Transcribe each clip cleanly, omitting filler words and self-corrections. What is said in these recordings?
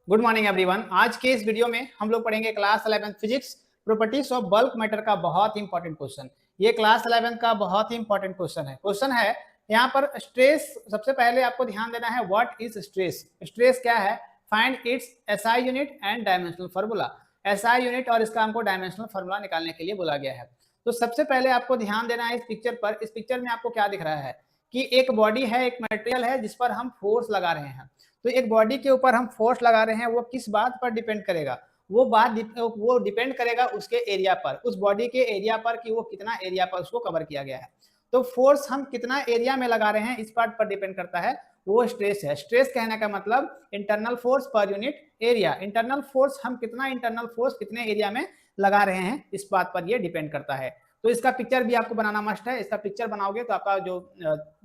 Good morning everyone. आज के इस वीडियो में हम लोग पढ़ेंगे class 11 physics properties of bulk matter का बहुत ही इंपॉर्टेंट क्वेश्चन। ये क्लास 11 का बहुत ही इंपॉर्टेंट क्वेश्चन है यहाँ पर स्ट्रेस। सबसे पहले आपको ध्यान देना है व्हाट इज स्ट्रेस। स्ट्रेस क्या है, find its SI unit and dimensional formula. SI unit और इसका हमको डायमेंशनल फार्मूला निकालने के लिए बोला गया है। तो सबसे पहले आपको ध्यान देना है इस पिक्चर पर। इस पिक्चर में आपको क्या दिख रहा है कि एक बॉडी है, एक मटेरियल है जिस पर हम फोर्स लगा रहे हैं। तो एक बॉडी के ऊपर हम फोर्स लगा रहे हैं, वो किस बात पर डिपेंड करेगा? वो डिपेंड करेगा उसके एरिया पर, उस बॉडी के एरिया पर कि वो कितना एरिया पर उसको कवर किया गया है। तो फोर्स हम कितना एरिया में लगा रहे हैं इस बात पर डिपेंड करता है, वो स्ट्रेस है। स्ट्रेस कहने का मतलब internal force per unit area. Internal force हम कितने एरिया में लगा रहे हैं इस बात पर ये डिपेंड करता है। तो इसका पिक्चर भी आपको बनाना मस्ट है। इसका पिक्चर बनाओगे तो आपका जो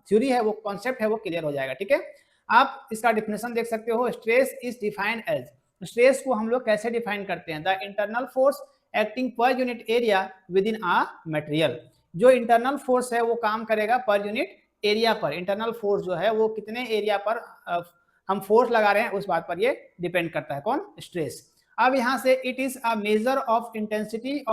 थ्योरी है, वो कॉन्सेप्ट है, वो क्लियर हो जाएगा। ठीक है, आप इसका डिफिनेशन देख सकते हो। Stress is defined as, stress को हम लोग कैसे डिफाइन करते हैं? The internal force acting per unit area within a material. जो इंटरनल फोर्स है वो काम करेगा पर यूनिट एरिया पर। इंटरनल फोर्स जो है वो कितने एरिया पर हम फोर्स लगा रहे हैं उस बात पर ये डिपेंड करता है। कौन? स्ट्रेस। अब यहाँ से it is a measure of the intensity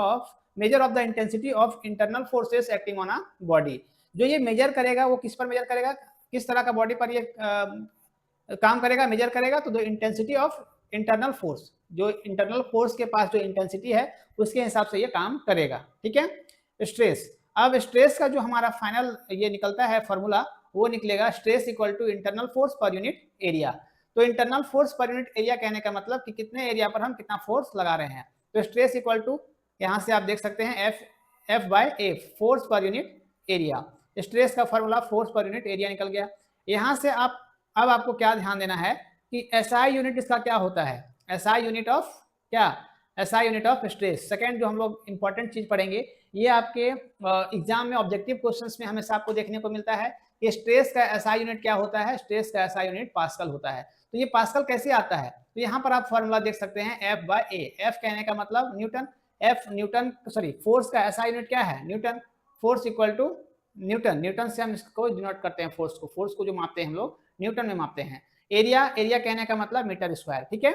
of internal forces acting on a body. जो ये मेजर करेगा वो किस पर मेजर करेगा, किस तरह का बॉडी पर ये काम करेगा, मेजर करेगा? तो the intensity of internal force, जो इंटरनल फोर्स के पास जो इंटेंसिटी है उसके हिसाब से ये काम करेगा। ठीक है, स्ट्रेस। अब स्ट्रेस का जो हमारा फाइनल ये निकलता है फॉर्मूला, वो निकलेगा stress equal to internal force per unit area. तो internal force per unit area कहने का मतलब कि कितने एरिया पर हम कितना फोर्स लगा रहे हैं। तो स्ट्रेस इक्वल टू, यहाँ से आप देख सकते हैं F by A, force per unit area. Stress का formula force per unit area निकल गया। यहाँ से अब आपको क्या ध्यान देना है कि एसआई यूनिट इसका क्या होता है? एसआई यूनिट ऑफ क्या? SI unit of stress. Second जो हम लोग इंपॉर्टेंट चीज पढ़ेंगे, ये आपके एग्जाम में ऑब्जेक्टिव क्वेश्चंस में हमेशा आपको देखने को मिलता है कि स्ट्रेस का एसआई यूनिट क्या होता है। स्ट्रेस का एसआई यूनिट पास्कल होता है। तो ये पास्कल कैसे आता है? तो यहाँ पर आप फॉर्मूला देख सकते हैं एफ बाय ए। एफ कहने का मतलब न्यूटन, फोर्स का एसआई यूनिट क्या है? Newton. Force equal to newton से हम इसको डिनोट करते हैं फोर्स को जो मापते हैं हम लोग न्यूटन में मापते हैं। एरिया कहने का मतलब मीटर स्क्वायर। ठीक है,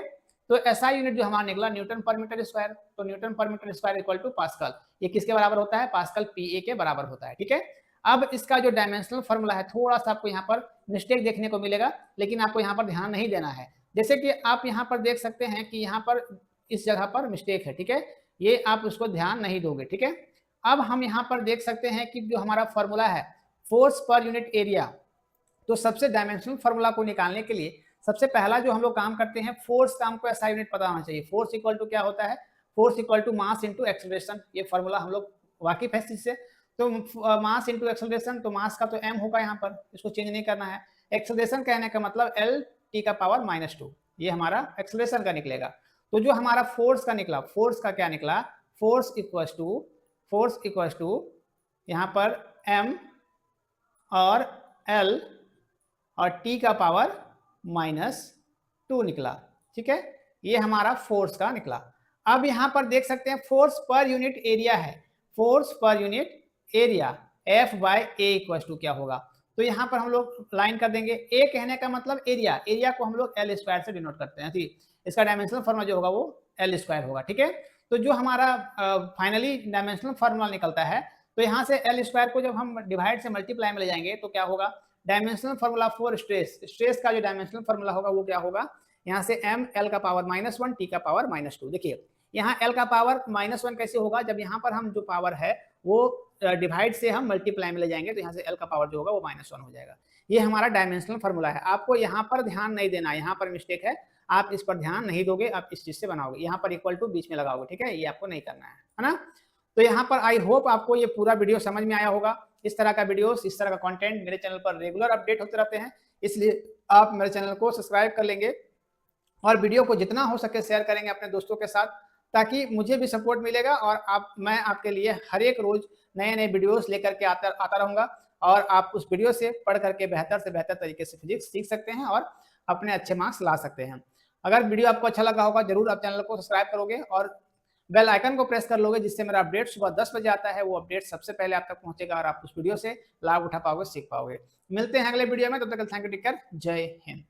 तो एसआई यूनिट जो हमारा निकला न्यूटन पर मीटर स्क्वायर। तो newton per metre square equal to pascal. ये किसके बराबर होता है? पास्कल पीए के बराबर होता है। ठीक है, अब इसका जो डायमेंशनल फॉर्मूला है, थोड़ा सा आपको यहाँ पर मिस्टेक देखने को मिलेगा, लेकिन आपको यहाँ पर ध्यान नहीं देना है। जैसे कि आप यहाँ पर देख सकते हैं कि यहाँ पर इस जगह पर मिस्टेक है। ठीक है, ये आप उसको ध्यान नहीं दोगे। ठीक है, अब हम यहाँ पर देख सकते हैं कि जो हमारा फॉर्मूला है फोर्स पर यूनिट एरिया, तो सबसे डायमेंशनल फॉर्मूला को निकालने के लिए सबसे पहला जो हम लोग काम करते हैं, फोर्स का हमको एसआई यूनिट पता होना चाहिए। फोर्स इक्वल टू क्या होता है? Force equal to mass into acceleration. ये फॉर्मूला हम लोग वाकिफ है इससे। तो मास इंटू एक्सेलरेशन, तो मास का तो एम होगा यहाँ पर, इसको चेंज नहीं करना है। एक्सेलरेशन कहने का मतलब एल टी का पावर -2, ये हमारा एक्सेलरेशन का निकलेगा। तो जो हमारा फोर्स का निकला, फोर्स का क्या निकला? फोर्स इक्वल टू यहाँ पर m और l और t का पावर -2 निकला। ठीक है, ये हमारा फोर्स का निकला। अब यहाँ पर देख सकते हैं फोर्स पर यूनिट एरिया है। Force per unit area F by A equal to क्या होगा? तो यहाँ पर हम लोग लाइन कर देंगे। ए कहने का मतलब एरिया को हम लोग एल स्क्वायर से डिनोट करते हैं। ठीक, इसका डायमेंशनल फॉर्मूला जो होगा वो एल स्क्वायर होगा। ठीक है, तो जो हमारा फाइनली डायमेंशनल फॉर्मूला निकलता है, तो यहाँ से एल स्क्वायर को जब हम डिवाइड से मल्टीप्लाई में ले जाएंगे तो क्या होगा? डायमेंशनल फॉर्मूला फॉर स्ट्रेस का जो डायमेंशनल फॉर्मूला होगा वो क्या होगा? यहाँ से m l का पावर -1 t का पावर -2। देखिए यहाँ l का पावर -1 कैसे होगा? जब यहाँ पर हम जो पावर है वो डिवाइड से हम मल्टीप्लाई में ले जाएंगे, तो यहाँ से l का पावर जो होगा वो -1 हो जाएगा। ये हमारा डायमेंशनल फॉर्मूला है। आपको यहाँ पर ध्यान नहीं देना, यहाँ पर मिस्टेक है, आप इस पर ध्यान नहीं दोगे, आप इस चीज से बनाओगे, यहाँ पर इक्वल टू बीच में लगाओगे। ठीक है, ये आपको नहीं करना है ना। तो यहाँ पर आई होप आपको ये पूरा वीडियो समझ में आया होगा। इस तरह का वीडियोस, इस तरह का कंटेंट मेरे चैनल पर रेगुलर अपडेट होते रहते हैं, इसलिए आप मेरे चैनल को सब्सक्राइब कर लेंगे और वीडियो को जितना हो सके शेयर करेंगे अपने दोस्तों के साथ, ताकि मुझे भी सपोर्ट मिलेगा और मैं आपके लिए हर एक रोज नए वीडियोस लेकर के आता रहूंगा और आप उस वीडियो से पढ़ करके बेहतर से बेहतर तरीके से फिजिक्स सीख सकते हैं और अपने अच्छे मार्क्स ला सकते हैं। अगर वीडियो आपको अच्छा लगा होगा जरूर आप चैनल को सब्सक्राइब करोगे और बेल आइकन को प्रेस कर लोगे, जिससे मेरा अपडेट सुबह 10 बजे आता है, वो अपडेट सबसे पहले आप तक पहुंचेगा और आप उस वीडियो से लाभ उठा पाओगे, सीख पाओगे। मिलते हैं अगले वीडियो में, तब तक थैंक यू, टेक केयर, जय हिंद।